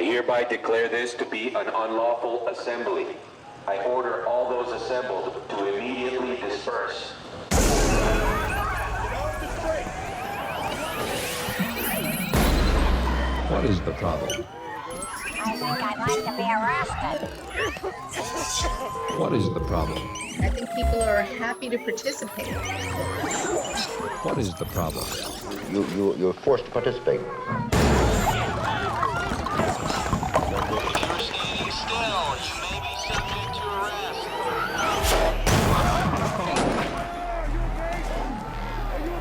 I hereby declare this to be an unlawful assembly. I order all those assembled to immediately disperse. What is the problem? I think I'd like to be arrested. What is the problem? I think people are happy to participate. What is the problem? You're forced to participate. If you're standing still, you may be subject to arrest.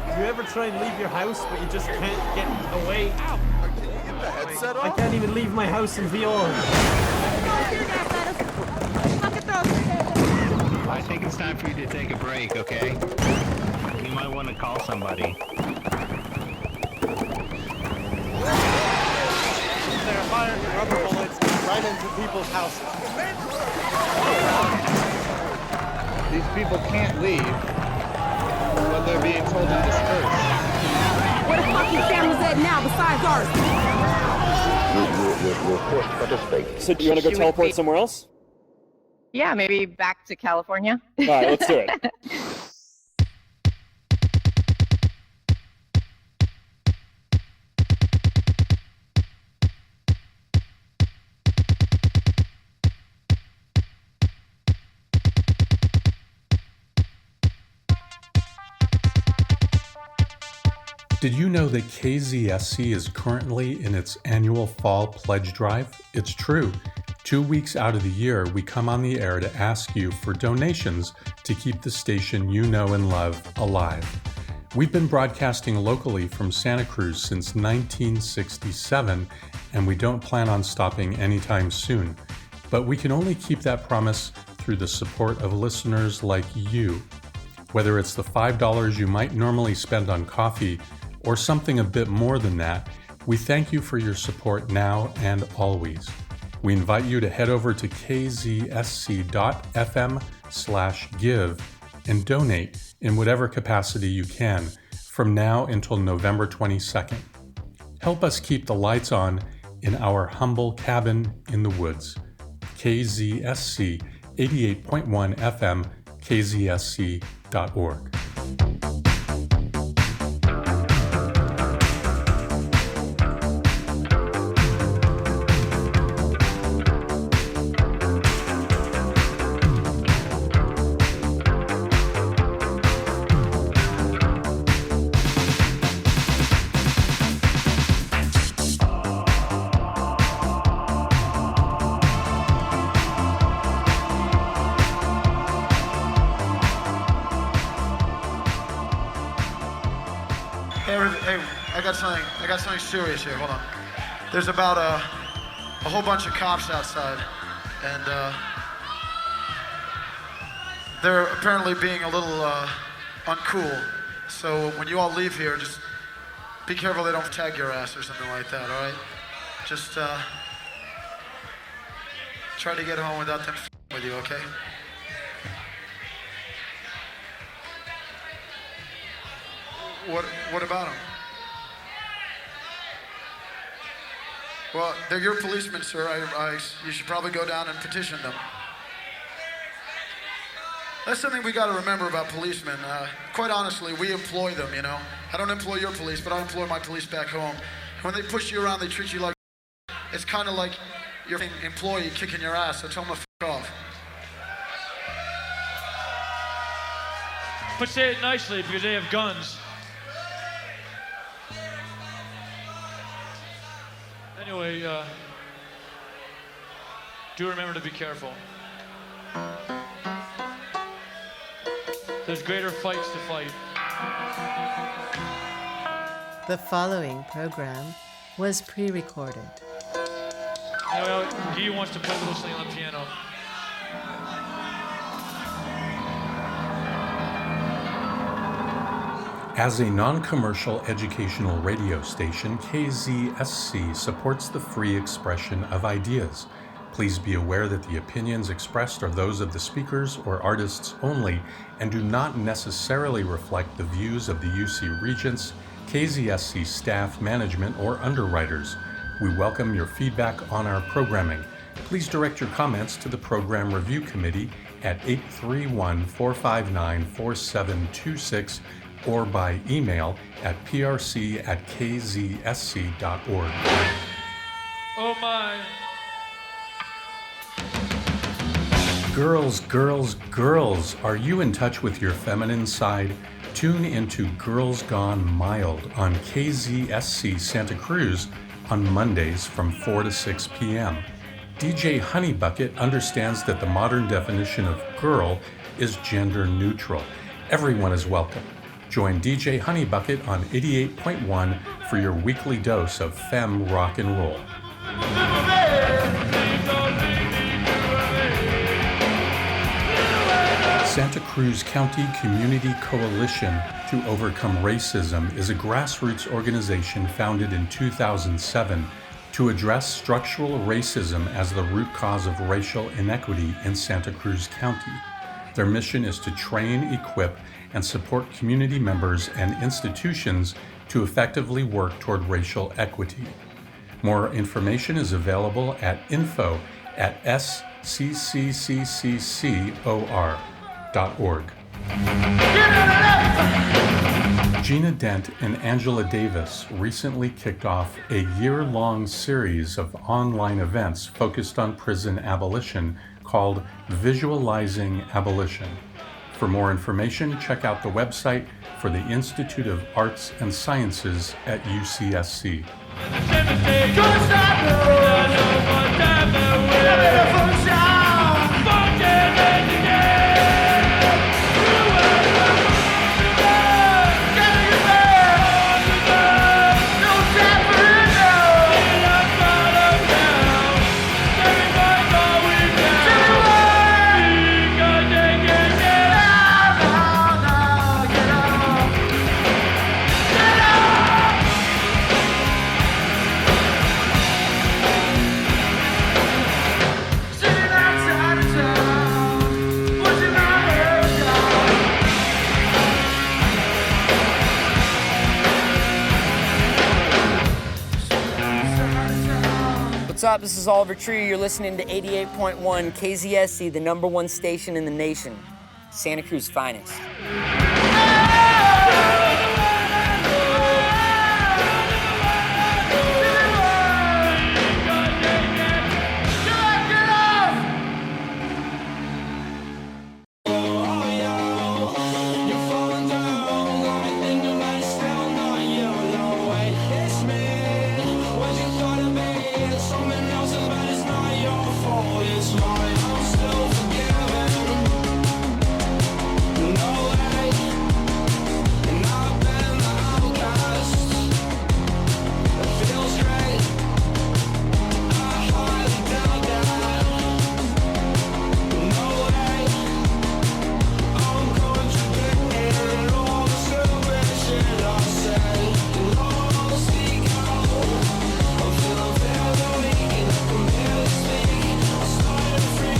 Do you ever try and leave your house, but you just can't get away? Ow! I can't even leave my house in VR. I think it's time for you to take a break, okay? You might want to call somebody. They're firing rubber bullets right into people's houses. These people can't leave when they're being told to disperse. Where the fuck your families at now besides ours? You're forced to participate. So do you want to go teleport somewhere else? Yeah, maybe back to California. All right, let's do it. Did you know that KZSC is currently in its annual Fall Pledge Drive? It's true. 2 weeks out of the year, we come on the air to ask you for donations to keep the station you know and love alive. We've been broadcasting locally from Santa Cruz since 1967, and we don't plan on stopping anytime soon. But we can only keep that promise through the support of listeners like you. Whether it's the $5 you might normally spend on coffee or something a bit more than that, we thank you for your support now and always. We invite you to head over to kzsc.fm/give and donate in whatever capacity you can from now until November 22nd. Help us keep the lights on in our humble cabin in the woods. KZSC 88.1 FM, kzsc.org. I got something serious here. Hold on. There's about a whole bunch of cops outside, and they're apparently being a little uncool. So when you all leave here, just be careful they don't tag your ass or something like that. All right? Just try to get home without them with you. Okay? What about them? Well, they're your policemen, sir. You should probably go down and petition them. That's something we got to remember about policemen. Quite honestly, we employ them, you know. I don't employ your police, but I employ my police back home. When they push you around, they treat you like it's kind of like your employee kicking your ass, so tell them to f*** off. But say it nicely, because they have guns. Anyway, do remember to be careful. There's greater fights to fight. The following program was pre-recorded. You know, Guy wants to play a little something on the piano. As a non-commercial educational radio station, KZSC supports the free expression of ideas. Please be aware that the opinions expressed are those of the speakers or artists only and do not necessarily reflect the views of the UC Regents, KZSC staff, management, or underwriters. We welcome your feedback on our programming. Please direct your comments to the Program Review Committee at 831-459-4726 or by email at prc@kzsc.org. Oh my. Girls, girls, girls, are you in touch with your feminine side? Tune into Girls Gone Mild on KZSC Santa Cruz on Mondays from 4 to 6 p.m. DJ Honeybucket understands that the modern definition of girl is gender neutral. Everyone is welcome. Join DJ Honeybucket on 88.1 for your weekly dose of femme rock and roll. Santa Cruz County Community Coalition to Overcome Racism is a grassroots organization founded in 2007 to address structural racism as the root cause of racial inequity in Santa Cruz County. Their mission is to train, equip, and support community members and institutions to effectively work toward racial equity. More information is available at info@scccccor.org. Gina Dent and Angela Davis recently kicked off a year-long series of online events focused on prison abolition called Visualizing Abolition. For more information, check out the website for the Institute of Arts and Sciences at UCSC. What's up? This is Oliver Tree. You're listening to 88.1 KZSC, the #1 station in the nation. Santa Cruz finest. Free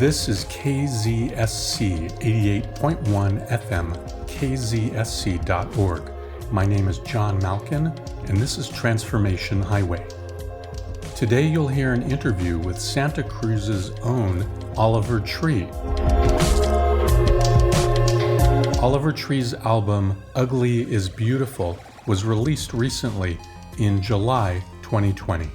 This is KZSC 88.1 FM, kzsc.org. My name is John Malkin, and this is Transformation Highway. Today you'll hear an interview with Santa Cruz's own Oliver Tree. Oliver Tree's album, Ugly is Beautiful, was released recently in July 2020.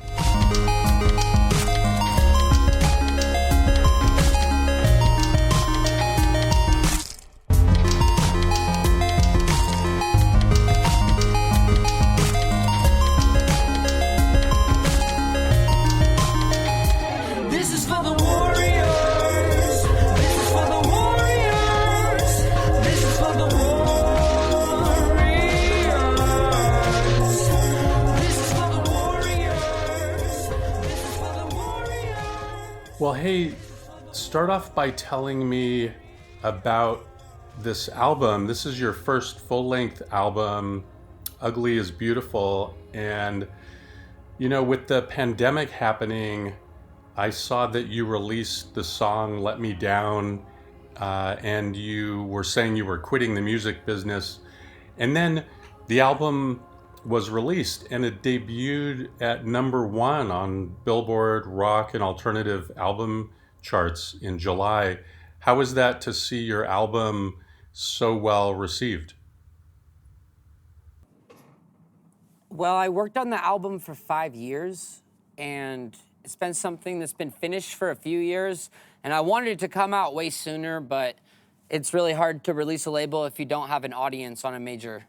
Well, hey, start off by telling me about this album. This is your first full-length album, Ugly is Beautiful. And, you know, with the pandemic happening, I saw that you released the song Let Me Down, and you were saying you were quitting the music business. And then the album was released and it debuted at #1 on Billboard rock and alternative album charts in July. How was that to see your album so well received? Well, I worked on the album for 5 years, and it's been something that's been finished for a few years, and I wanted it to come out way sooner, but it's really hard to release a label if you don't have an audience on a major.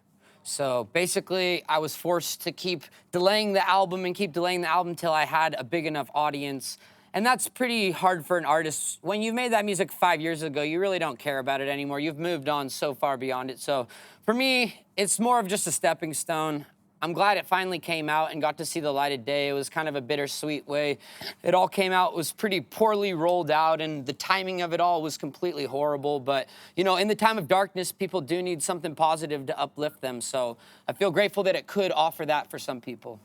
So basically, I was forced to keep delaying the album until I had a big enough audience. And that's pretty hard for an artist. When you made that music 5 years ago, you really don't care about it anymore. You've moved on so far beyond it. So for me, it's more of just a stepping stone. I'm glad it finally came out and got to see the light of day. It was kind of a bittersweet way. It all came out, was pretty poorly rolled out, and the timing of it all was completely horrible. But, you know, in the time of darkness, people do need something positive to uplift them. So I feel grateful that it could offer that for some people.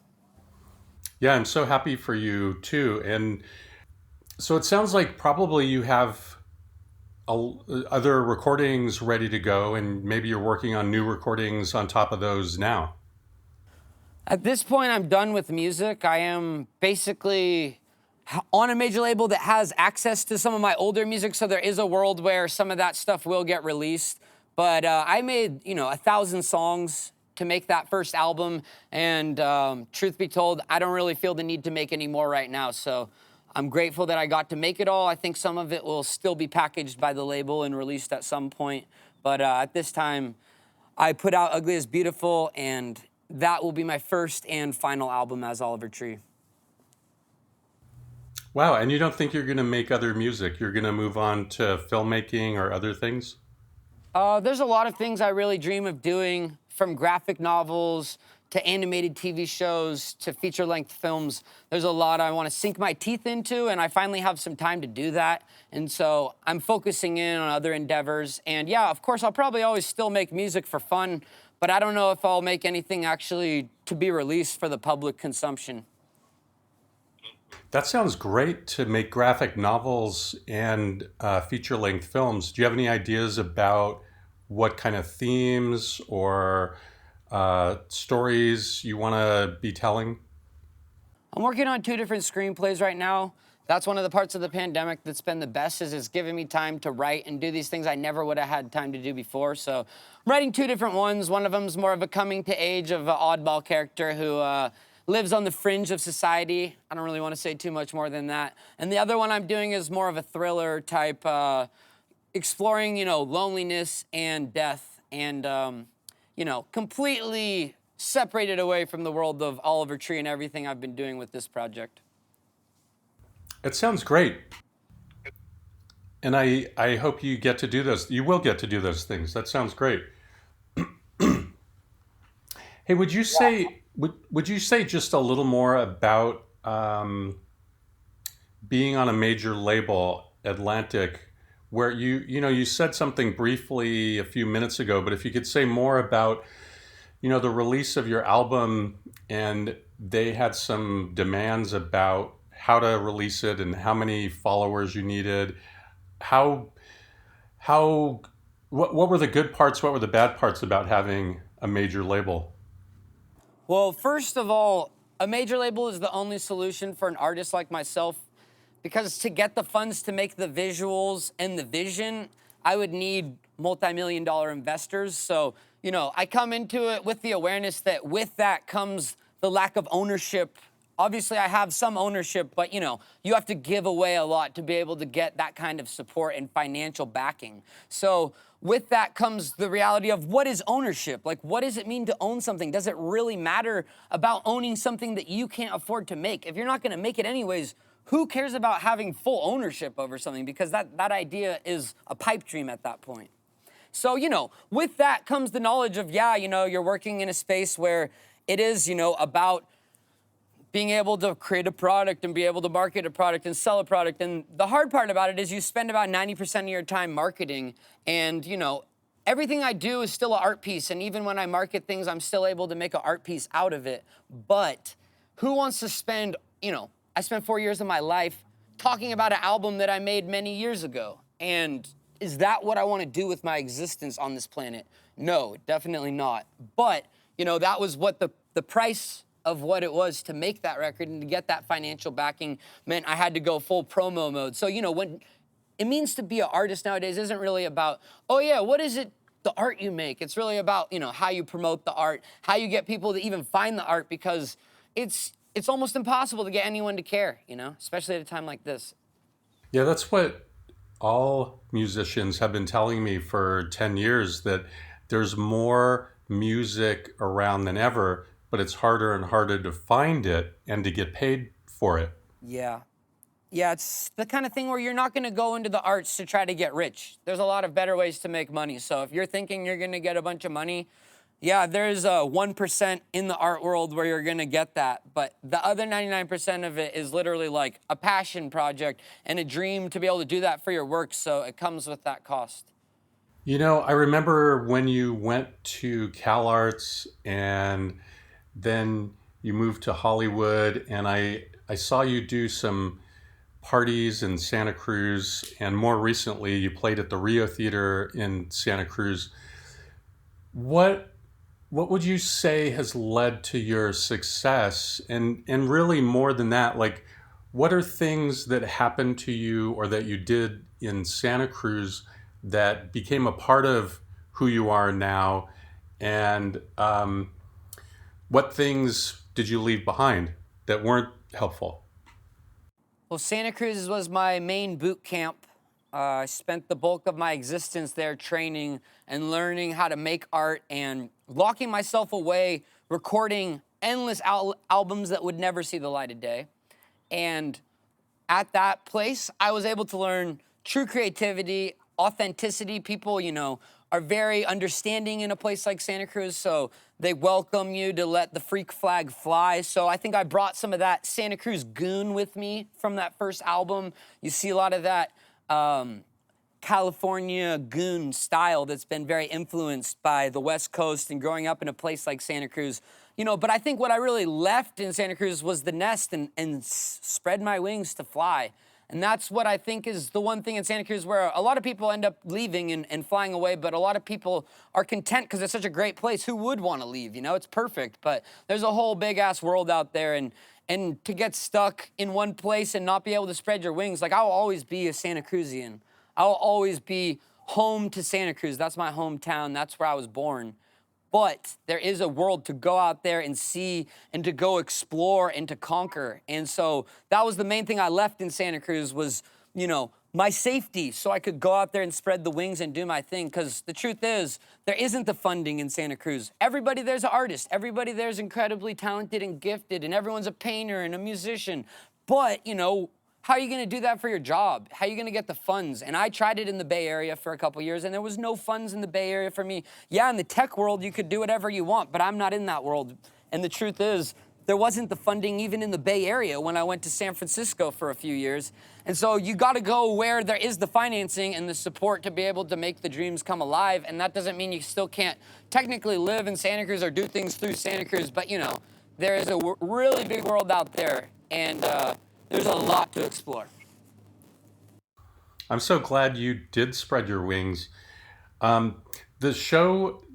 Yeah, I'm so happy for you too. And so it sounds like probably you have other recordings ready to go, and maybe you're working on new recordings on top of those now. At this point, I'm done with music. I am basically on a major label that has access to some of my older music, so there is a world where some of that stuff will get released. But I made, 1,000 songs to make that first album, and truth be told, I don't really feel the need to make any more right now. So I'm grateful that I got to make it all. I think some of it will still be packaged by the label and released at some point. But at this time, I put out Ugly is Beautiful, and that will be my first and final album as Oliver Tree. Wow, and you don't think you're going to make other music? You're going to move on to filmmaking or other things? There's a lot of things I really dream of doing, from graphic novels to animated TV shows to feature-length films. There's a lot I want to sink my teeth into, and I finally have some time to do that. And so I'm focusing in on other endeavors. And yeah, of course, I'll probably always still make music for fun, but I don't know if I'll make anything actually to be released for the public consumption. That sounds great, to make graphic novels and feature-length films. Do you have any ideas about what kind of themes or stories you want to be telling? I'm working on 2 different screenplays right now. That's one of the parts of the pandemic that's been the best, is it's given me time to write and do these things I never would have had time to do before. So I'm writing 2 different ones. One of them is more of a coming to age of an oddball character who lives on the fringe of society. I don't really want to say too much more than that. And the other one I'm doing is more of a thriller type, exploring, loneliness and death, and, completely separated away from the world of Oliver Tree and everything I've been doing with this project. It sounds great. And I hope you get to do those. You will get to do those things. That sounds great. Hey, would you say just a little more about being on a major label, Atlantic, where you said something briefly a few minutes ago, but if you could say more about the release of your album, and they had some demands about how to release it and how many followers you needed. what were the good parts? What were the bad parts about having a major label? Well, first of all, a major label is the only solution for an artist like myself, because to get the funds to make the visuals and the vision, I would need multi-million-dollar investors. So, I come into it with the awareness that with that comes the lack of ownership. Obviously, I have some ownership, but you have to give away a lot to be able to get that kind of support and financial backing. So with that comes the reality of what is ownership? Like, what does it mean to own something? Does it really matter about owning something that you can't afford to make? If you're not going to make it anyways, who cares about having full ownership over something? Because that idea is a pipe dream at that point. So, with that comes the knowledge of, you're working in a space where it is, about being able to create a product and be able to market a product and sell a product. And the hard part about it is you spend about 90% of your time marketing, and, everything I do is still an art piece. And even when I market things, I'm still able to make an art piece out of it. But who wants to spend, I spent 4 years of my life talking about an album that I made many years ago. And is that what I want to do with my existence on this planet? No, definitely not. But, that was what the price of what it was to make that record, and to get that financial backing meant I had to go full promo mode. So, when it means to be an artist nowadays isn't really about, what is it, the art you make? It's really about, how you promote the art, how you get people to even find the art, because it's almost impossible to get anyone to care, especially at a time like this. Yeah, that's what all musicians have been telling me for 10 years, that there's more music around than ever, but it's harder and harder to find it and to get paid for it. Yeah. Yeah, it's the kind of thing where you're not going to go into the arts to try to get rich. There's a lot of better ways to make money. So if you're thinking you're going to get a bunch of money, yeah, there's a 1% in the art world where you're going to get that. But the other 99% of it is literally like a passion project and a dream to be able to do that for your work. So it comes with that cost. I remember when you went to CalArts and then you moved to Hollywood, and I saw you do some parties in Santa Cruz, and more recently you played at the Rio Theater in Santa Cruz. What would you say has led to your success? And really more than that, like, what are things that happened to you or that you did in Santa Cruz that became a part of who you are now? And what things did you leave behind that weren't helpful? Well, Santa Cruz was my main boot camp. I spent the bulk of my existence there training and learning how to make art and locking myself away, recording endless albums that would never see the light of day. And at that place, I was able to learn true creativity, authenticity. People, are very understanding in a place like Santa Cruz, so they welcome you to let the freak flag fly. So I think I brought some of that Santa Cruz goon with me from that first album. You see a lot of that California goon style that's been very influenced by the West Coast and growing up in a place like Santa Cruz. But I think what I really left in Santa Cruz was the nest and spread my wings to fly. And that's what I think is the one thing in Santa Cruz where a lot of people end up leaving and flying away, but a lot of people are content because it's such a great place. Who would want to leave? It's perfect, but there's a whole big-ass world out there, and to get stuck in one place and not be able to spread your wings, like, I'll always be a Santa Cruzian. I'll always be home to Santa Cruz. That's my hometown. That's where I was born. But there is a world to go out there and see and to go explore and to conquer. And so that was the main thing I left in Santa Cruz was, my safety, so I could go out there and spread the wings and do my thing. Because the truth is, there isn't the funding in Santa Cruz. Everybody there's an artist. Everybody there's incredibly talented and gifted, and everyone's a painter and a musician. But, how are you going to do that for your job? How are you going to get the funds? And I tried it in the Bay Area for a couple years, and there was no funds in the Bay Area for me. Yeah, in the tech world, you could do whatever you want, but I'm not in that world. And the truth is, there wasn't the funding even in the Bay Area when I went to San Francisco for a few years. And so you got to go where there is the financing and the support to be able to make the dreams come alive. And that doesn't mean you still can't technically live in Santa Cruz or do things through Santa Cruz, but, there is a really big world out there, and there's a lot to explore. I'm so glad you did spread your wings. The show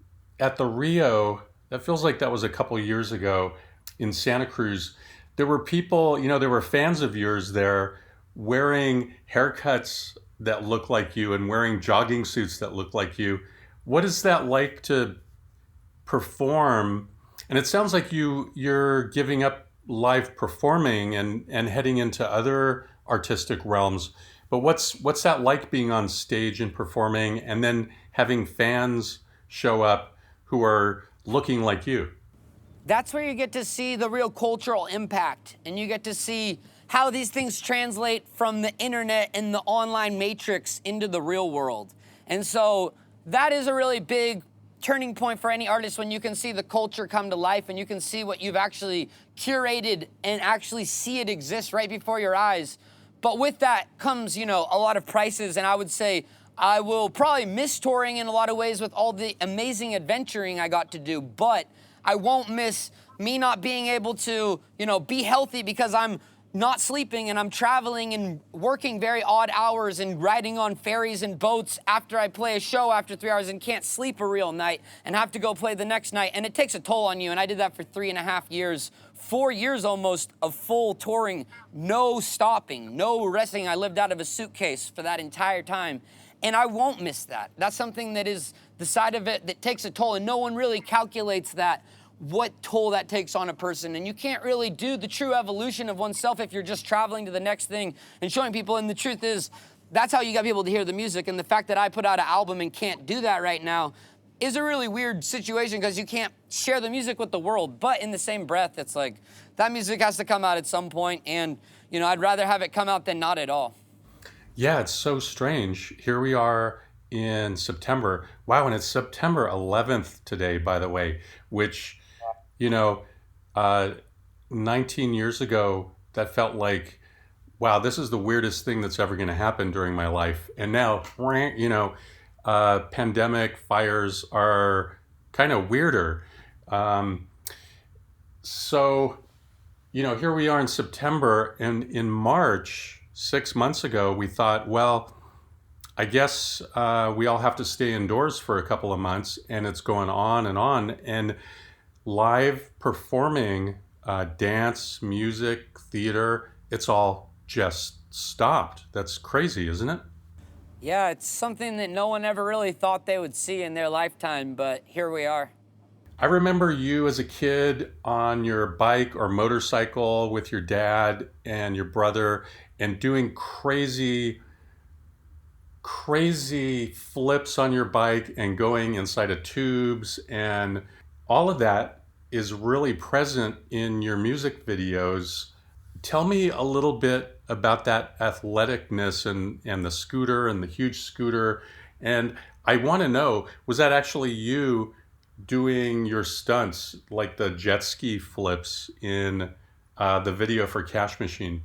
at the Rio, that feels like that was a couple years ago in Santa Cruz. There were people, there were fans of yours there wearing haircuts that look like you and wearing jogging suits that look like you. What is that like to perform? And it sounds like you're giving up live performing and heading into other artistic realms. But what's that like being on stage and performing and then having fans show up who are looking like you? That's where you get to see the real cultural impact, and you get to see how these things translate from the internet and the online matrix into the real world. And so that is a really big turning point for any artist, when you can see the culture come to life and you can see what you've actually curated and actually see it exist right before your eyes. But with that comes, a lot of prices, and I would say I will probably miss touring in a lot of ways with all the amazing adventuring I got to do, but I won't miss me not being able to, be healthy because I'm not sleeping and I'm traveling and working very odd hours and riding on ferries and boats after I play a show after 3 hours and can't sleep a real night and have to go play the next night. And it takes a toll on you. And I did that for 3.5 years, 4 years almost of full touring, no stopping, no resting. I lived out of a suitcase for that entire time. And I won't miss that. That's something that is the side of it that takes a toll, and no one really calculates that, what toll that takes on a person. And you can't really do the true evolution of oneself if you're just traveling to the next thing and showing people. And the truth is, that's how you got people to hear the music. And the fact that I put out an album and can't do that right now is a really weird situation, because you can't share the music with the world. But in the same breath, it's like that music has to come out at some point, and I'd rather have it come out than not at all. Yeah, it's so strange. Here we are in September. Wow, and it's September 11th today, by the way, which, 19 years ago, that felt like, wow, this is the weirdest thing that's ever going to happen during my life. And now, pandemic, fires are kind of weirder. So, here we are in September, and in March, 6 months ago, we thought, well, I guess we all have to stay indoors for a couple of months, and it's going on. And live performing, dance, music, theater, it's all just stopped. That's crazy, isn't it? Yeah, it's something that no one ever really thought they would see in their lifetime, but here we are. I remember you as a kid on your bike or motorcycle with your dad and your brother and doing crazy flips on your bike and going inside of tubes, and all of that is really present in your music videos. Tell me a little bit about that athleticness and the scooter and the huge scooter. And I want to know, was that actually you doing your stunts, like the jet ski flips in the video for Cash Machine?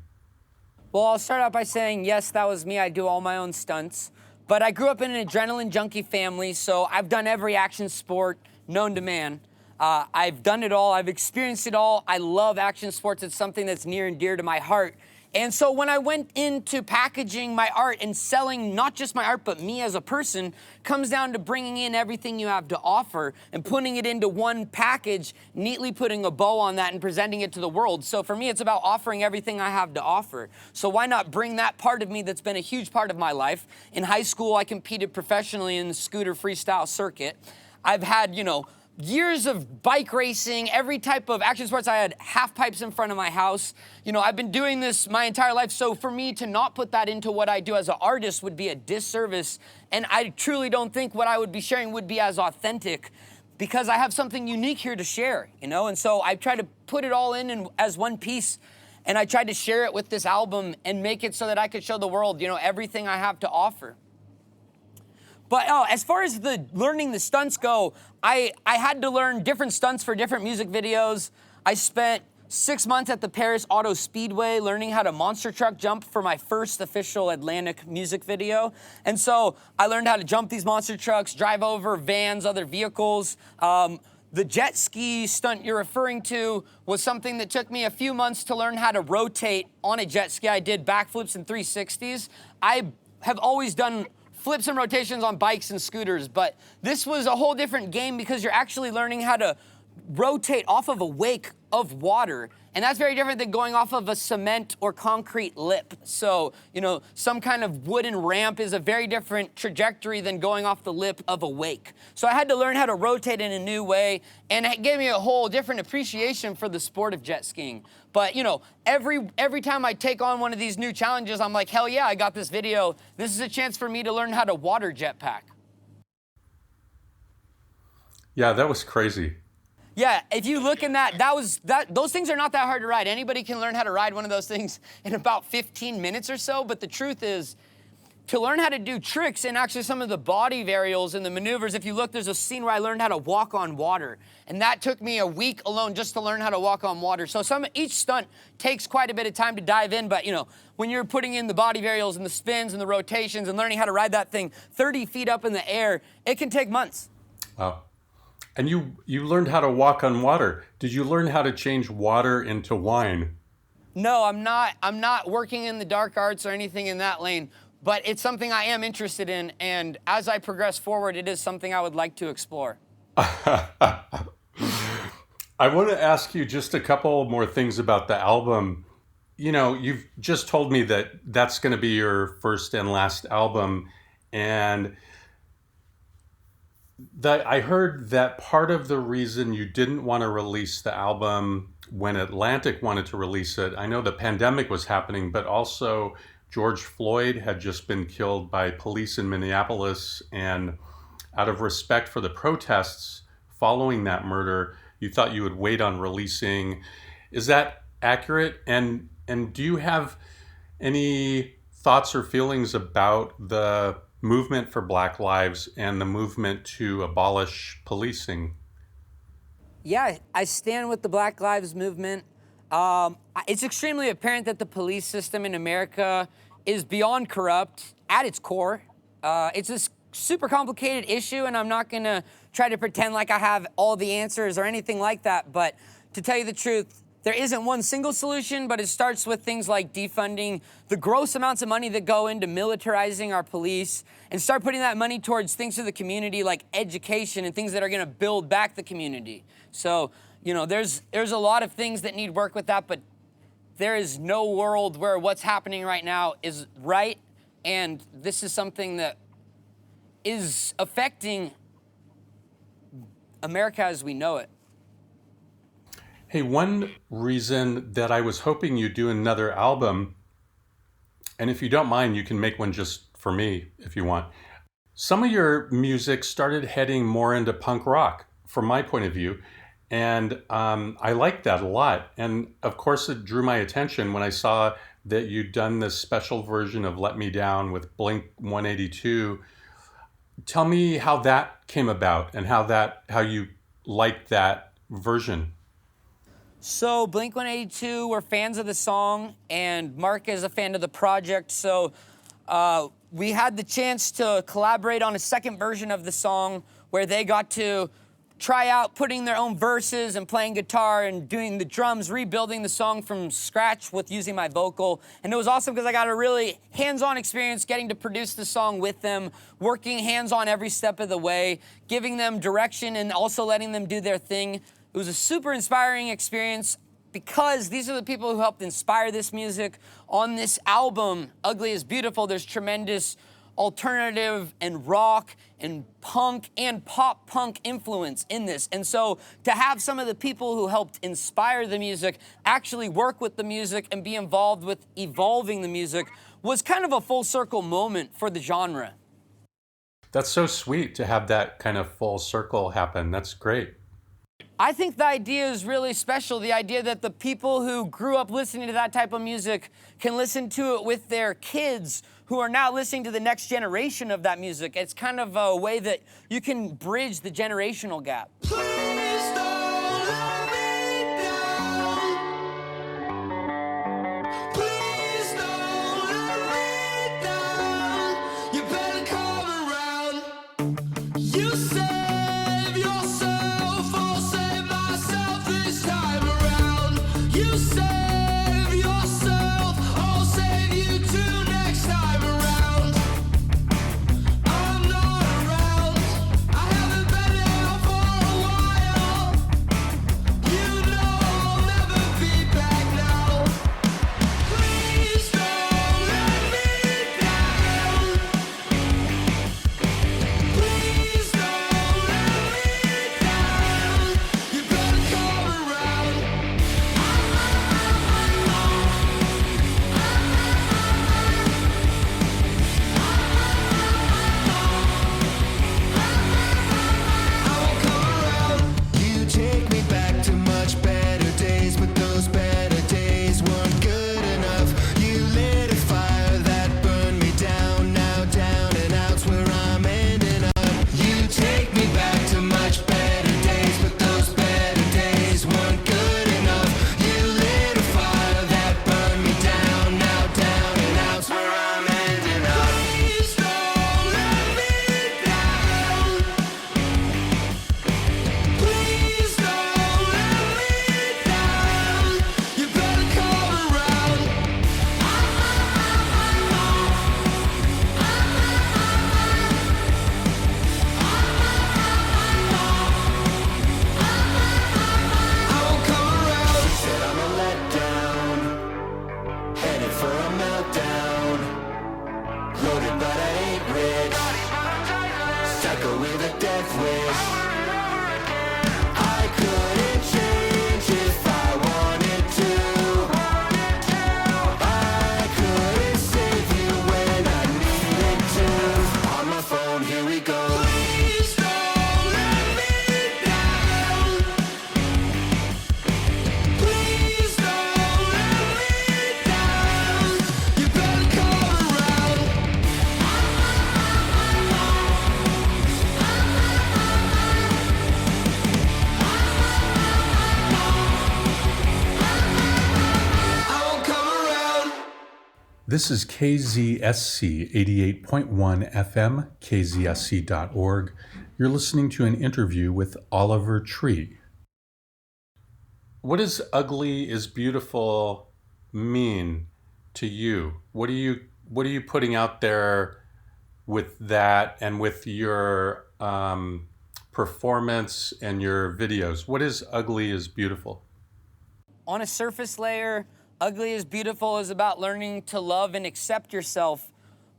Well, I'll start out by saying, yes, that was me. I do all my own stunts. But I grew up in an adrenaline junkie family, so I've done every action sport known to man. I've done it all. I've experienced it all. I love action sports. It's something that's near and dear to my heart. And so when I went into packaging my art and selling not just my art, but me as a person, comes down to bringing in everything you have to offer and putting it into one package, neatly putting a bow on that and presenting it to the world. So for me, it's about offering everything I have to offer. So why not bring that part of me that's been a huge part of my life? In high school, I competed professionally in the scooter freestyle circuit. I've had, years of bike racing, every type of action sports. I had half pipes in front of my house. I've been doing this my entire life. So for me to not put that into what I do as an artist would be a disservice. And I truly don't think what I would be sharing would be as authentic, because I have something unique here to share, And so I try to put it all in as one piece. And I tried to share it with this album and make it so that I could show the world, everything I have to offer. But as far as learning the stunts go, I had to learn different stunts for different music videos. I spent 6 months at the Paris Auto Speedway learning how to monster truck jump for my first official Atlantic music video. And so I learned how to jump these monster trucks, drive over vans, other vehicles. The jet ski stunt you're referring to was something that took me a few months to learn how to rotate on a jet ski. I did backflips and 360s. I have always done flips and rotations on bikes and scooters, but this was a whole different game because you're actually learning how to rotate off of a wake of water. And that's very different than going off of a cement or concrete lip. So, some kind of wooden ramp is a very different trajectory than going off the lip of a wake. So I had to learn how to rotate in a new way, and it gave me a whole different appreciation for the sport of jet skiing. But, every time I take on one of these new challenges, I'm like, hell yeah, I got this video. This is a chance for me to learn how to water jetpack. Yeah, that was crazy. Yeah, if you look in those things are not that hard to ride. Anybody can learn how to ride one of those things in about 15 minutes or so, but the truth is, to learn how to do tricks and actually some of the body varials and the maneuvers, if you look, there's a scene where I learned how to walk on water. And that took me a week alone just to learn how to walk on water. So each stunt takes quite a bit of time to dive in, but when you're putting in the body varials and the spins and the rotations and learning how to ride that thing 30 feet up in the air, it can take months. Wow. And you learned how to walk on water. Did you learn how to change water into wine? No, I'm not working in the dark arts or anything in that lane, but it's something I am interested in, and as I progress forward, it is something I would like to explore. I want to ask you just a couple more things about the album. You've just told me that that's going to be your first and last album, and I heard that part of the reason you didn't want to release the album when Atlantic wanted to release it, I know the pandemic was happening, but also George Floyd had just been killed by police in Minneapolis, and out of respect for the protests following that murder, you thought you would wait on releasing. Is that accurate? And do you have any thoughts or feelings about the movement for Black Lives and the movement to abolish policing? Yeah, I stand with the Black Lives movement. It's extremely apparent that the police system in America is beyond corrupt at its core. It's a super complicated issue, and I'm not gonna try to pretend like I have all the answers or anything like that, but to tell you the truth, there isn't one single solution, but it starts with things like defunding the gross amounts of money that go into militarizing our police and start putting that money towards things for the community like education and things that are gonna build back the community. So, there's a lot of things that need work with that, but there is no world where what's happening right now is right, and this is something that is affecting America as we know it. Hey, one reason that I was hoping you'd do another album, and if you don't mind, you can make one just for me if you want. Some of your music started heading more into punk rock, from my point of view, and I liked that a lot. And of course, it drew my attention when I saw that you'd done this special version of Let Me Down with Blink 182. Tell me how that came about and how you liked that version. So Blink 182 were fans of the song, and Mark is a fan of the project. So we had the chance to collaborate on a second version of the song where they got to try out putting their own verses and playing guitar and doing the drums, rebuilding the song from scratch with using my vocal. And it was awesome because I got a really hands-on experience getting to produce the song with them, working hands-on every step of the way, giving them direction and also letting them do their thing. It was a super inspiring experience because these are the people who helped inspire this music. On this album, Ugly is Beautiful, there's tremendous alternative and rock and punk and pop punk influence in this. And so to have some of the people who helped inspire the music actually work with the music and be involved with evolving the music was kind of a full circle moment for the genre. That's so sweet to have that kind of full circle happen. That's great. I think the idea is really special, the idea that the people who grew up listening to that type of music can listen to it with their kids who are now listening to the next generation of that music. It's kind of a way that you can bridge the generational gap. This is KZSC 88.1 FM, kzsc.org. You're listening to an interview with Oliver Tree. What does ugly is beautiful mean to you? What are you putting out there with that and with your performance and your videos? What is ugly is beautiful? On a surface layer, ugly is beautiful is about learning to love and accept yourself.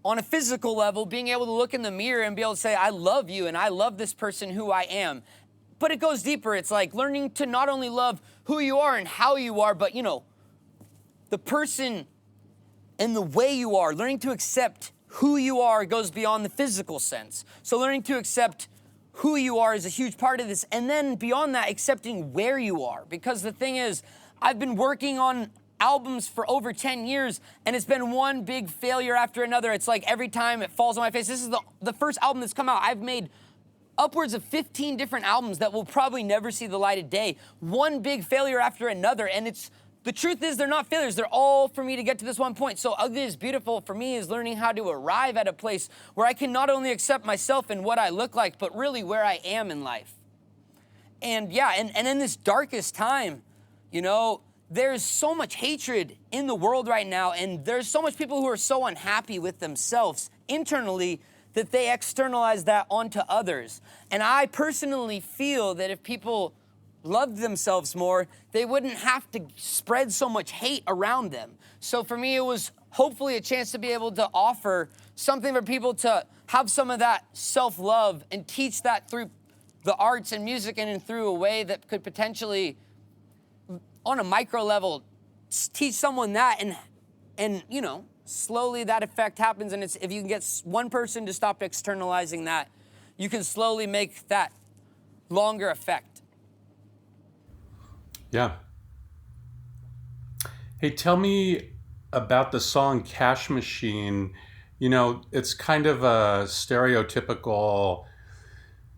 On a physical level, being able to look in the mirror and be able to say, I love you and I love this person who I am. But it goes deeper. It's like learning to not only love who you are and how you are, but the person and the way you are. Learning to accept who you are goes beyond the physical sense. So learning to accept who you are is a huge part of this. And then beyond that, accepting where you are. Because the thing is, I've been working on albums for over 10 years, and it's been one big failure after another. It's like every time it falls on my face. This is the first album that's come out. I've made upwards of 15 different albums that will probably never see the light of day. One big failure after another, and the truth is they're not failures. They're all for me to get to this one point. So ugly is beautiful for me is learning how to arrive at a place where I can not only accept myself and what I look like, but really where I am in life. And yeah, and in this darkest time, there's so much hatred in the world right now, and there's so much people who are so unhappy with themselves internally that they externalize that onto others. And I personally feel that if people loved themselves more, they wouldn't have to spread so much hate around them. So for me, it was hopefully a chance to be able to offer something for people to have some of that self-love and teach that through the arts and music and through a way that could potentially, on a micro level, teach someone that and slowly that effect happens. And if you can get one person to stop externalizing that, you can slowly make that longer effect. Yeah. Hey, tell me about the song Cash Machine. It's kind of a stereotypical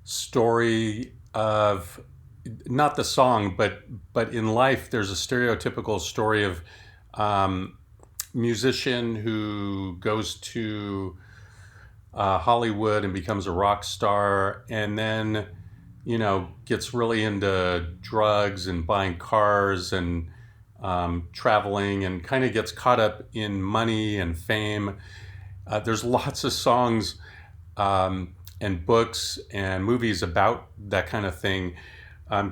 story of, not the song, but in life, there's a stereotypical story of musician who goes to Hollywood and becomes a rock star, and then gets really into drugs and buying cars and traveling, and kind of gets caught up in money and fame. There's lots of songs and books and movies about that kind of thing.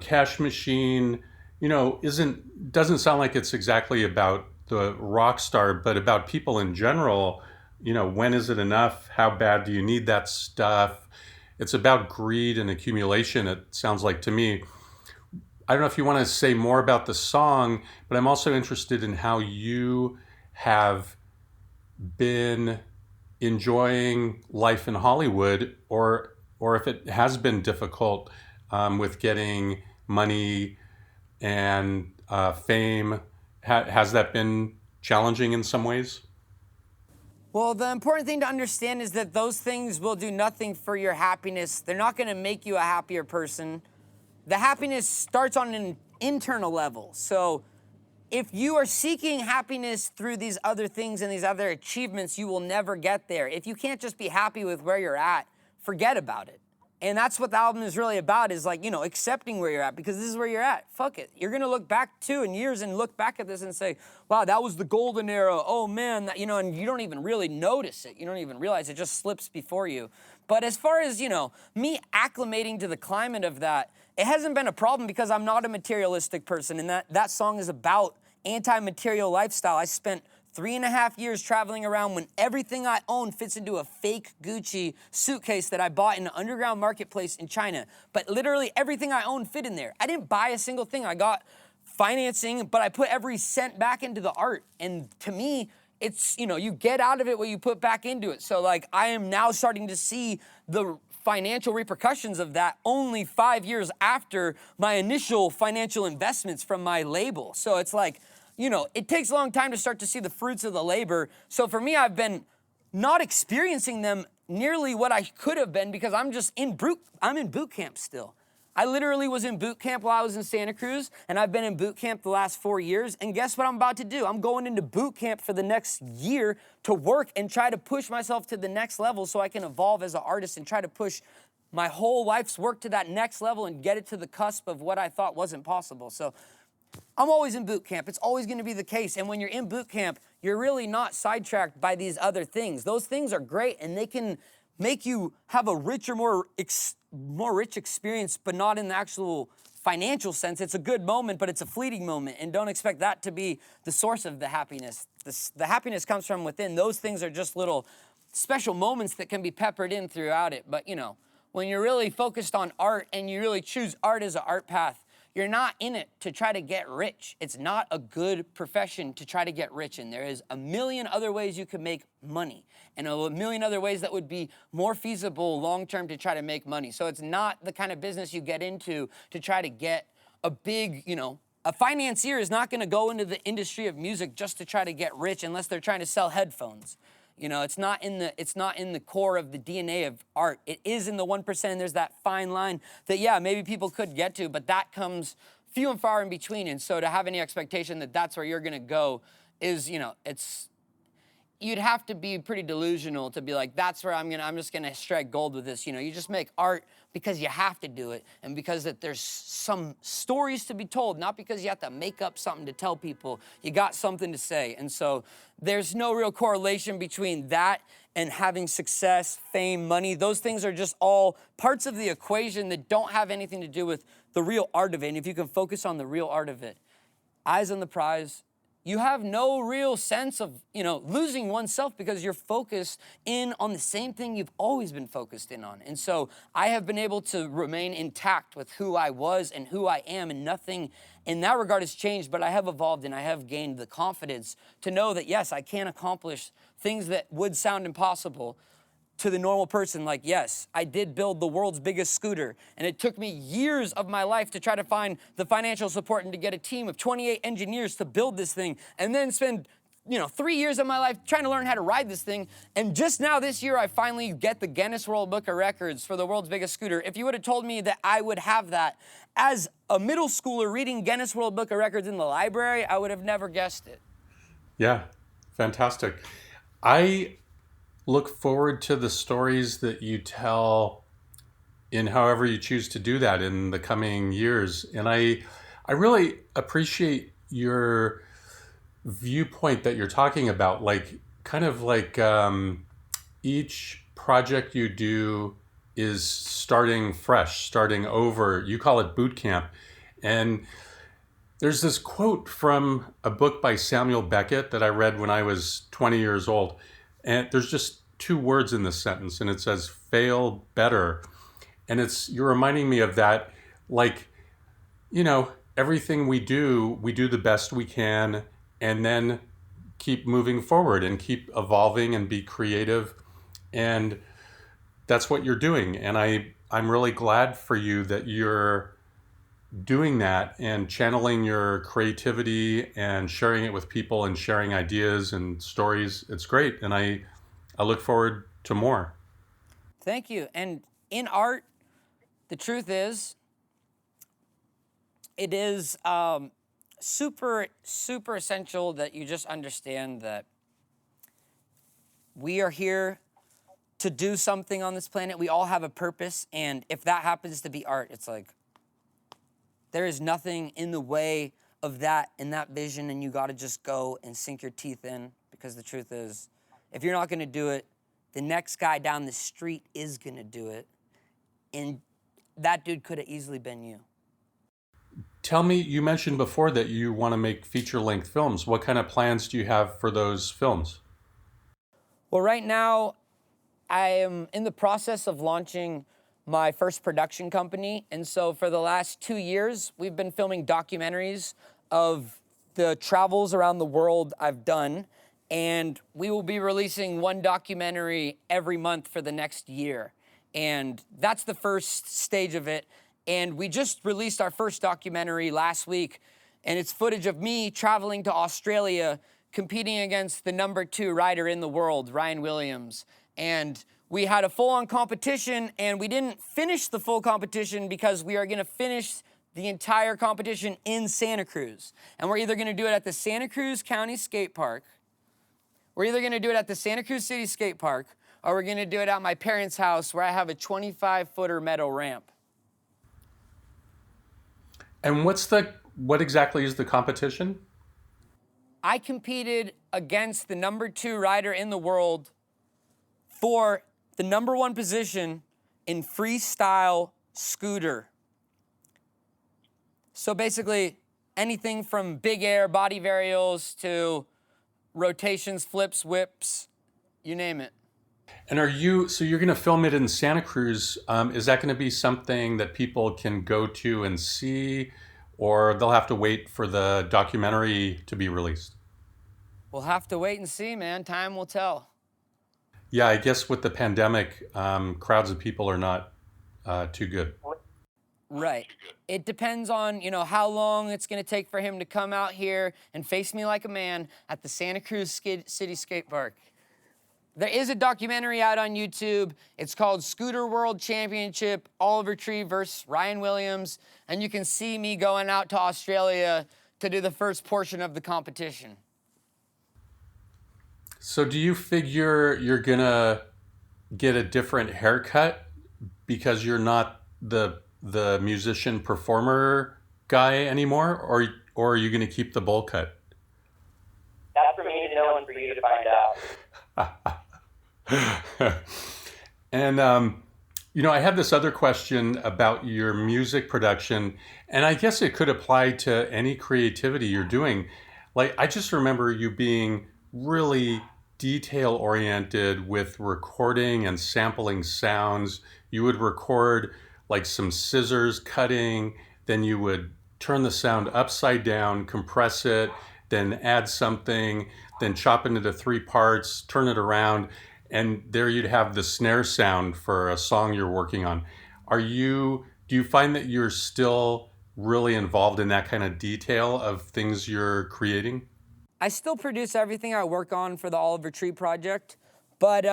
Cash Machine, doesn't sound like it's exactly about the rock star, but about people in general. When is it enough? How bad do you need that stuff? It's about greed and accumulation, it sounds like to me. I don't know if you want to say more about the song, but I'm also interested in how you have been enjoying life in Hollywood, or if it has been difficult with getting money and fame. Has that been challenging in some ways? Well, the important thing to understand is that those things will do nothing for your happiness. They're not going to make you a happier person. The happiness starts on an internal level. So if you are seeking happiness through these other things and these other achievements, you will never get there. If you can't just be happy with where you're at, forget about it. And that's what the album is really about, is accepting where you're at, because this is where you're at. Fuck it. You're going to look back in years and look back at this and say, wow, that was the golden era. Oh man, and you don't even really notice it. You don't even realize it just slips before you. But as far as, me acclimating to the climate of that, it hasn't been a problem because I'm not a materialistic person, and that song is about anti-material lifestyle. I spent 3.5 years traveling around when everything I own fits into a fake Gucci suitcase that I bought in an underground marketplace in China. But literally everything I own fit in there. I didn't buy a single thing. I got financing, but I put every cent back into the art. And to me, it's, you get out of it what you put back into it. So I am now starting to see the financial repercussions of that only 5 years after my initial financial investments from my label. So it's it takes a long time to start to see the fruits of the labor. So for me, I've been not experiencing them nearly what I could have been because I'm in boot camp still. I literally was in boot camp while I was in Santa Cruz, and I've been in boot camp the last 4 years, and guess what I'm about to do? I'm going into boot camp for the next year to work and try to push myself to the next level so I can evolve as an artist and try to push my whole life's work to that next level and get it to the cusp of what I thought wasn't possible. So I'm always in boot camp. It's always going to be the case. And when you're in boot camp, you're really not sidetracked by these other things. Those things are great, and they can make you have a richer, more rich experience, but not in the actual financial sense. It's a good moment, but it's a fleeting moment, and don't expect that to be the source of the happiness. The happiness comes from within. Those things are just little special moments that can be peppered in throughout it. But, you know, when you're really focused on art and you really choose art as an art path, you're not in it to try to get rich. It's not a good profession to try to get rich in. There is a million other ways you could make money and a million other ways that would be more feasible long-term to try to make money. So it's not the kind of business you get into to try to get a big, you know, a financier is not gonna go into the industry of music just to try to get rich unless they're trying to sell headphones. You know, it's not in the core of the DNA of art. It is in the 1%, and there's that fine line that, yeah, maybe people could get to, but that comes few and far in between. And so to have any expectation that that's where you're gonna go is, you know, you'd have to be pretty delusional to be like, that's where I'm just gonna strike gold with this. You know, you just make art because you have to do it and because that there's some stories to be told, not because you have to make up something to tell people. You got something to say. And so there's no real correlation between that and having success, fame, money. Those things are just all parts of the equation that don't have anything to do with the real art of it. And if you can focus on the real art of it, eyes on the prize, you have no real sense of, you know, losing oneself because you're focused in on the same thing you've always been focused in on. And so I have been able to remain intact with who I was and who I am, and nothing in that regard has changed, but I have evolved and I have gained the confidence to know that, yes, I can accomplish things that would sound impossible to the normal person. Like, yes, I did build the world's biggest scooter, and it took me years of my life to try to find the financial support and to get a team of 28 engineers to build this thing, and then spend, you know, 3 years of my life trying to learn how to ride this thing. And just now this year, I finally get the Guinness World Book of Records for the world's biggest scooter. If you would have told me that I would have that as a middle schooler reading Guinness World Book of Records in the library, I would have never guessed it. Yeah, fantastic. I look forward to the stories that you tell in however you choose to do that in the coming years. And I really appreciate your viewpoint that you're talking about, like kind of like each project you do is starting fresh, starting over. You call it boot camp. And there's this quote from a book by Samuel Beckett that I read when I was 20 years old. And there's just 2 words in this sentence, and it says, fail better. And you're reminding me of that, like, you know, everything we do the best we can, and then keep moving forward and keep evolving and be creative. And that's what you're doing. And I'm really glad for you that you're doing that and channeling your creativity and sharing it with people and sharing ideas and stories. It's great. And I look forward to more. Thank you. And in art, the truth is, it is super, super essential that you just understand that we are here to do something on this planet. We all have a purpose. And if that happens to be art, it's like, there is nothing in the way of that and that vision, and you got to just go and sink your teeth in, because the truth is, if you're not going to do it, the next guy down the street is going to do it, and that dude could have easily been you. Tell me, you mentioned before that you want to make feature-length films. What kind of plans do you have for those films? Well, right now, I am in the process of launching my first production company. And so for the last 2 years, we've been filming documentaries of the travels around the world I've done. And we will be releasing one documentary every month for the next year. And that's the first stage of it. And we just released our first documentary last week. And it's footage of me traveling to Australia, competing against the #2 rider in the world, Ryan Williams. And we had a full-on competition, and we didn't finish the full competition because we are gonna finish the entire competition in Santa Cruz. And we're either gonna do it at the Santa Cruz County Skate Park, we're either gonna do it at the Santa Cruz City Skate Park, or we're gonna do it at my parents' house where I have a 25-footer metal ramp. And what exactly is the competition? I competed against the #2 rider in the world for the #1 position in freestyle scooter. So basically, anything from big air body varials to rotations, flips, whips, you name it. And so you're going to film it in Santa Cruz. Is that going to be something that people can go to and see, or they'll have to wait for the documentary to be released? We'll have to wait and see, man. Time will tell. Yeah, I guess with the pandemic, crowds of people are not too good. Right. It depends on, how long it's going to take for him to come out here and face me like a man at the Santa Cruz City Skate Park. There is a documentary out on YouTube. It's called Scooter World Championship, Oliver Tree versus Ryan Williams. And you can see me going out to Australia to do the first portion of the competition. So do you figure you're going to get a different haircut because you're not the musician performer guy anymore, or are you going to keep the bowl cut? That's for me to know and for you to find out. And I had this other question about your music production, and I guess it could apply to any creativity you're doing. Like, I just remember you being really detail oriented with recording and sampling sounds. You would record like some scissors cutting, then you would turn the sound upside down, compress it, then add something, then chop it into 3 parts, turn it around, and there you'd have the snare sound for a song you're working on. Do you find that you're still really involved in that kind of detail of things you're creating? I still produce everything I work on for the Oliver Tree project, but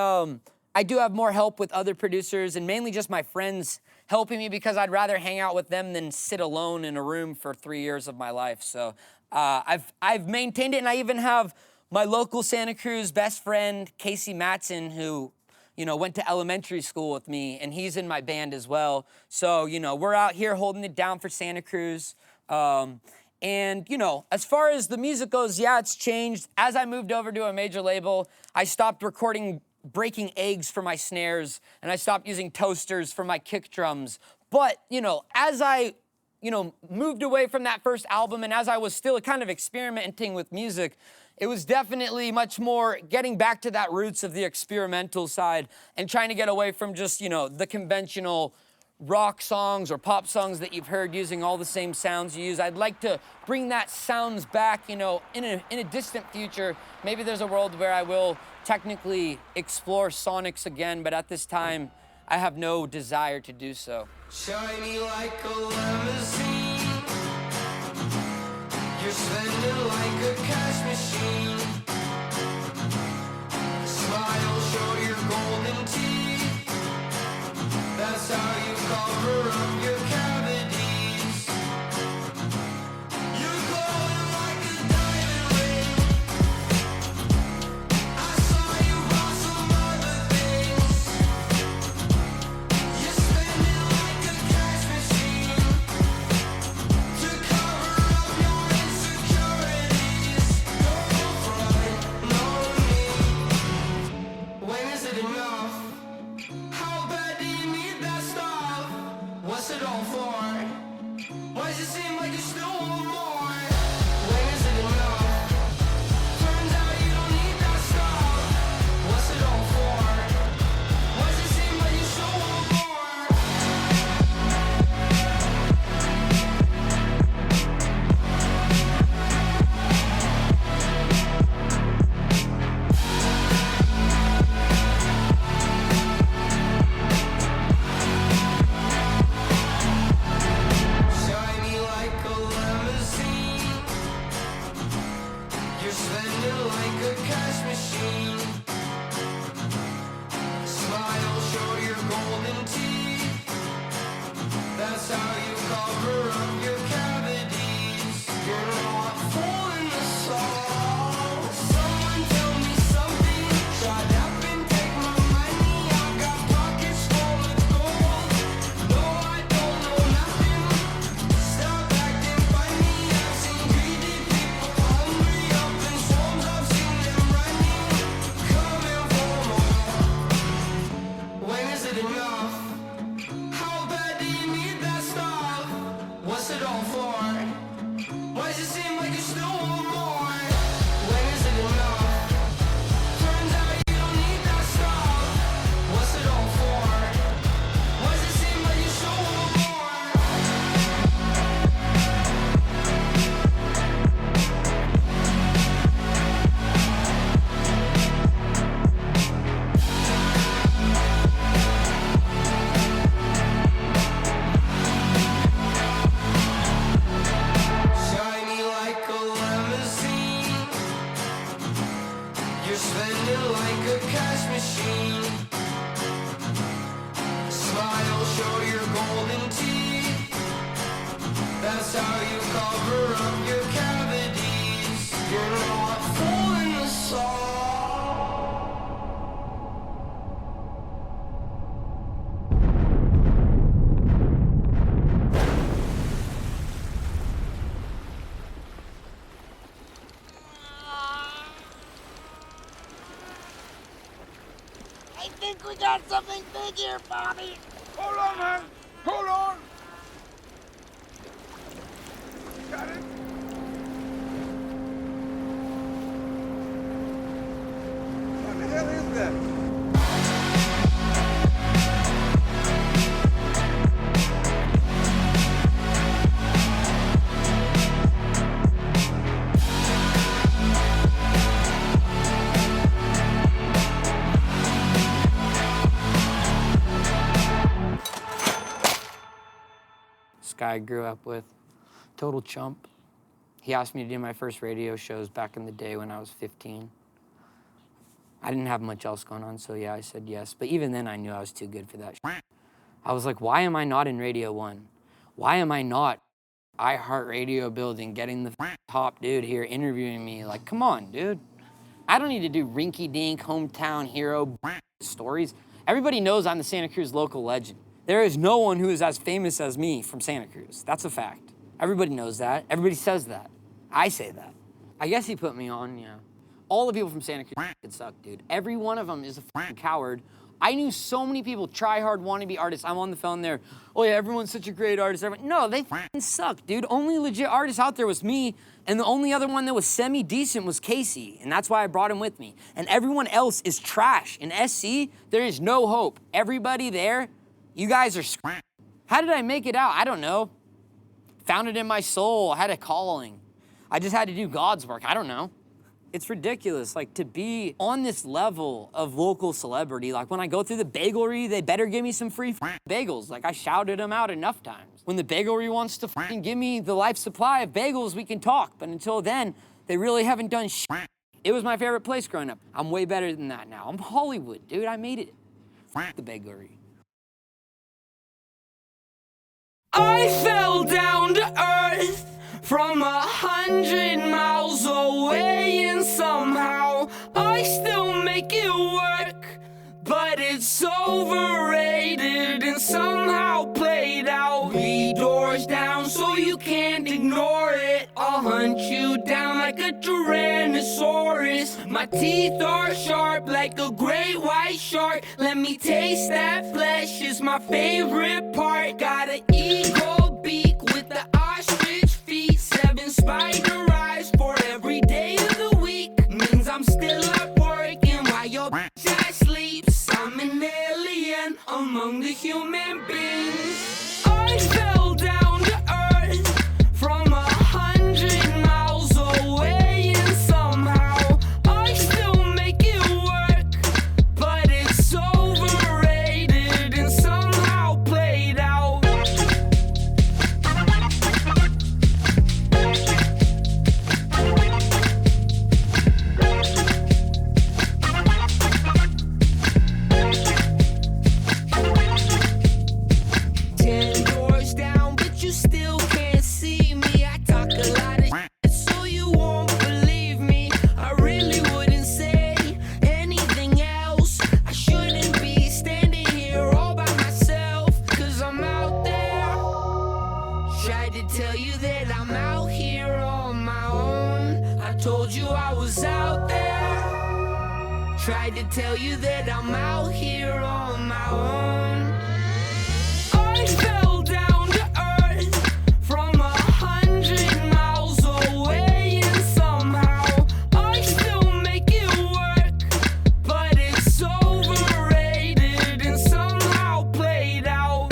I do have more help with other producers and mainly just my friends helping me because I'd rather hang out with them than sit alone in a room for 3 years of my life. So I've maintained it, and I even have my local Santa Cruz best friend, Casey Matson, who went to elementary school with me, and he's in my band as well. So, we're out here holding it down for Santa Cruz. And, as far as the music goes, yeah, it's changed. As I moved over to a major label, I stopped recording breaking eggs for my snares, and I stopped using toasters for my kick drums. But, as I, moved away from that first album, and as I was still kind of experimenting with music, it was definitely much more getting back to that roots of the experimental side and trying to get away from just, the conventional rock songs or pop songs that you've heard using all the same sounds you use. I'd like to bring that sounds back, in a distant future. Maybe there's a world where I will technically explore sonics again, but at this time, I have no desire to do so. Shiny like a limousine, you're spending like a cash machine. Smile, show your golden teeth, that's how you cover up your cavities. You're glowing like a diamond ring. I saw you bought some other things. You're spending like a cash machine to cover up your insecurities. Go from think we got something big here, Bobby. Hold on, man. Hold on. Got it. What the hell is that? This guy I grew up with, total chump. He asked me to do my first radio shows back in the day when I was 15. I didn't have much else going on, so yeah, I said yes. But even then, I knew I was too good for that shit. I was like, why am I not in Radio 1? Why am I not iHeartRadio building, getting the top dude here interviewing me? Like, come on, dude. I don't need to do rinky-dink, hometown hero stories. Everybody knows I'm the Santa Cruz local legend. There is no one who is as famous as me from Santa Cruz. That's a fact. Everybody knows that. Everybody says that. I say that. I guess he put me on, yeah. All the people from Santa Cruz could suck, dude. Every one of them is a coward. I knew so many people try hard, want to be artists. I'm on the phone there. Oh yeah, everyone's such a great artist. No, they suck, dude. Only legit artist out there was me, and the only other one that was semi-decent was Casey, and that's why I brought him with me. And everyone else is trash. In SC, there is no hope. Everybody there, you guys are How did I make it out? I don't know. Found it in my soul. I had a calling. I just had to do God's work. I don't know. It's ridiculous, like, to be on this level of local celebrity. Like, when I go through the bagelry, they better give me some free bagels. Like, I shouted them out enough times. When the bagelry wants to give me the life supply of bagels, we can talk. But until then, they really haven't done shit. It was my favorite place growing up. I'm way better than that now. I'm Hollywood, dude. I made it. The bagelry. I fell down to earth from 100 miles away, and somehow I still make it work. But it's overrated and somehow played out. 3 doors down so you can't ignore it. I'll hunt you down like a Tyrannosaurus. My teeth are sharp like a great white shark. Let me taste that flesh, is my favorite part. Got an eagle beak with the ostrich feet. 7 spider eyes for every day of the week. Means I'm still up working while your bitch sleeps. I'm an alien among the human beings. I fell down to earth from 100 miles away, and somehow I still make it work. But it's overrated and somehow played out. Tried to tell you that I'm out here on my own. I fell down to earth from 100 miles away, and somehow I still make it work. But it's overrated and somehow played out.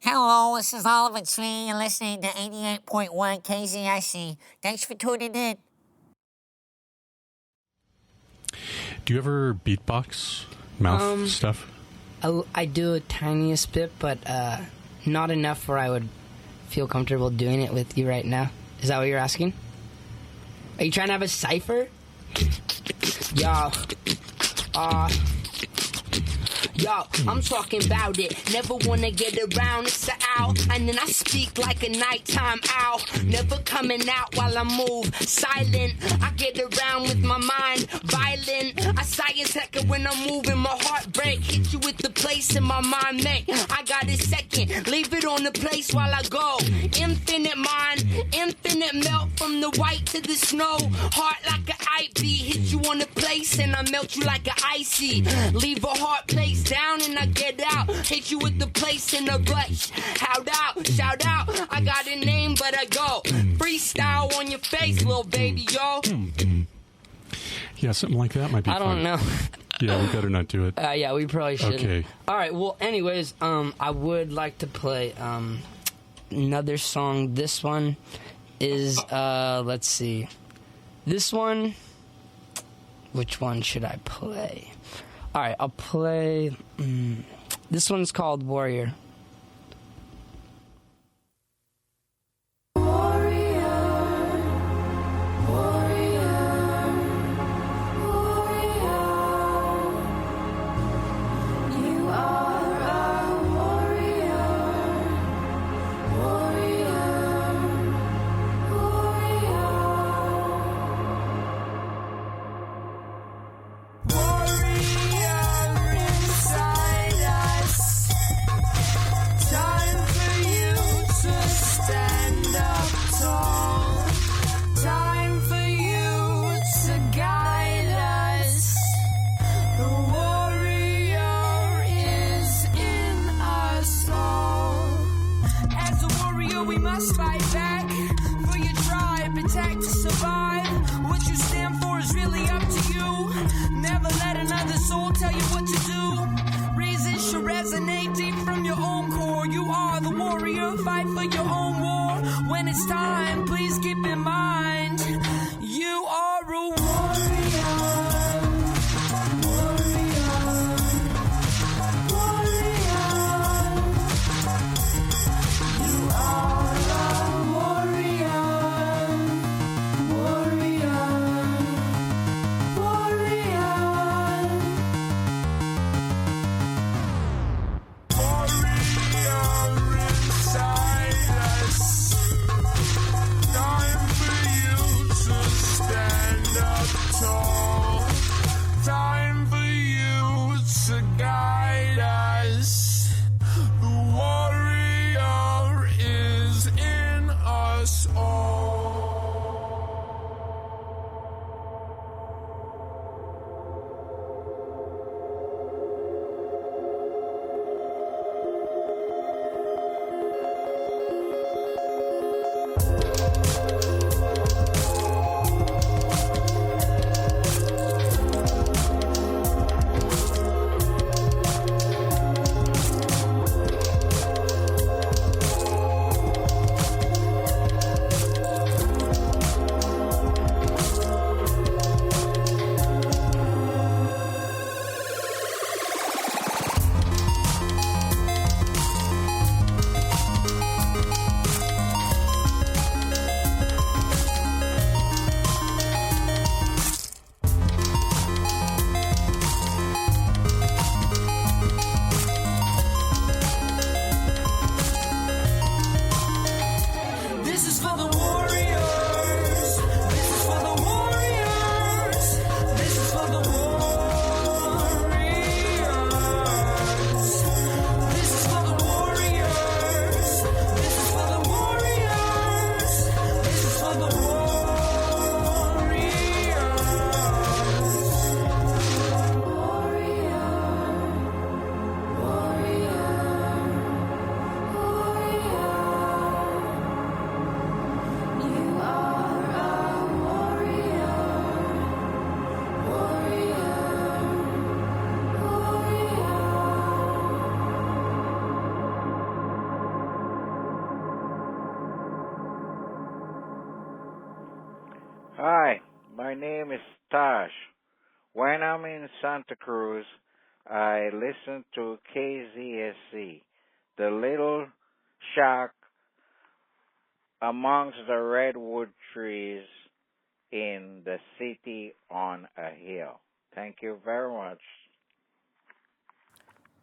Hello, this is Oliver Tree. You're listening to 88.1 KZSC. Thanks for tuning in. Do you ever beatbox? mouth stuff? I do a tiniest bit, but not enough where I would feel comfortable doing it with you right now. Is that what you're asking? Are you trying to have a cipher? Yo, I'm talking about it. Never wanna get around, it's an owl. And then I speak like a nighttime owl. Never coming out while I move. Silent, I get around with my mind. Violent, I science hacker when I'm moving. My heart break, hit you with the place in my mind, mate. I got a second, leave it on the place while I go. Infinite mind, infinite melt from the white to the snow. Heart like an ivy, hit you on the place and I melt you like an icy. Leave a heart place down and I get out. Hit you with the place in the rush. Shout out. I got a name, but I go. Freestyle on your face, little baby, yo. Yeah, something like that might be I don't know. Yeah, we better not do it. Yeah, we probably shouldn't. Okay. All right, well, anyways, I would like to play another song. This one is, let's see. This one, which one should I play? All right, I'll play, this one's called Warrior. Hi, my name is Tash. When I'm in Santa Cruz, I listen to KZSC, the little shack amongst the redwood trees in the city on a hill. Thank you very much.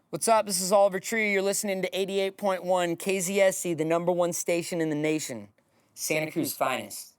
What's up? This is Oliver Tree. You're listening to 88.1 KZSC, the #1 station in the nation. Santa Cruz finest.